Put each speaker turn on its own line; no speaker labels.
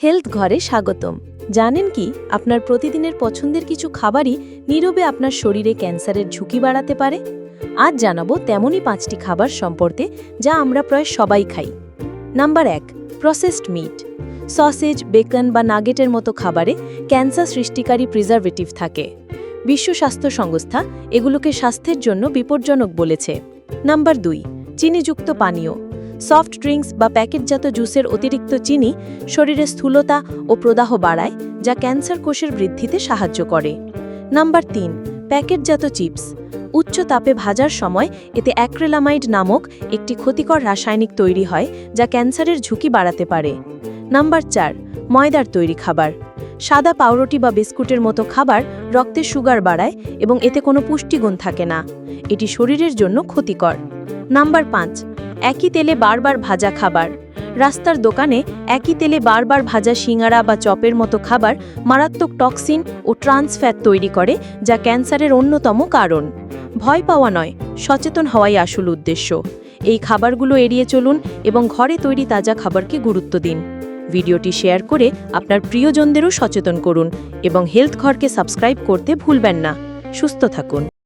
Health ঘরে স্বাগতম। জানেন কি আপনার প্রতিদিনের পছন্দের কিছু খাবারই নীরবে আপনার শরীরে ক্যান্সারের ঝুঁকি বাড়াতে পারে? আজ জানাবো তেমনই 5টি খাবার সম্পর্কে যা আমরা প্রায় সবাই খাই। Number 1, processed meet. Sausage, beacon বা নাগেটের মতো খাবারে ক্যান্সার সৃষ্টিকারী প্রিজারভেটিভ থাকে। বিশ্ব স্বাস্থ্য সংস্থা এগুলোকে স্বাস্থ্যের জন্য বিপজ্জনক বলেছে। নাম্বার 2, চিনিযুক্ত পানীয়। সফট ড্রিঙ্কস বা প্যাকেটজাত জুসের অতিরিক্ত চিনি শরীরে স্থূলতা ও প্রদাহ বাড়ায়, যা ক্যান্সার কোষের বৃদ্ধিতে সাহায্য করে। নাম্বার 3, প্যাকেটজাত চিপস। উচ্চ তাপে ভাজার সময় এতে অ্যাক্রিলামাইড নামক একটি ক্ষতিকর রাসায়নিক তৈরি হয়, যা ক্যান্সারের ঝুঁকি বাড়াতে পারে। নাম্বার 4, ময়দার তৈরি খাবার। সাদা পাউরুটি বা বিস্কুটের মতো খাবার রক্তে সুগার বাড়ায় এবং এতে কোনো পুষ্টিগুণ থাকে না। এটি শরীরের জন্য ক্ষতিকর। নাম্বার 5, একই তেলে বারবার ভাজা খাবার। রাস্তার দোকানে একই তেলে বারবার ভাজা সিঙ্গারা বা চপের মতো খাবার মারাত্মক টক্সিন ও ট্রান্স ফ্যাট তৈরি করে, যা ক্যান্সারের অন্যতম কারণ। ভয় পাওয়া নয়, সচেতন হওয়াই আসল উদ্দেশ্য। এই খাবারগুলো এড়িয়ে চলুন এবং ঘরে তৈরি তাজা খাবারকে গুরুত্ব দিন। ভিডিওটি শেয়ার করে আপনার প্রিয়জনদেরও সচেতন করুন এবং হেলথ ঘরকে সাবস্ক্রাইব করতে ভুলবেন না। সুস্থ থাকুন।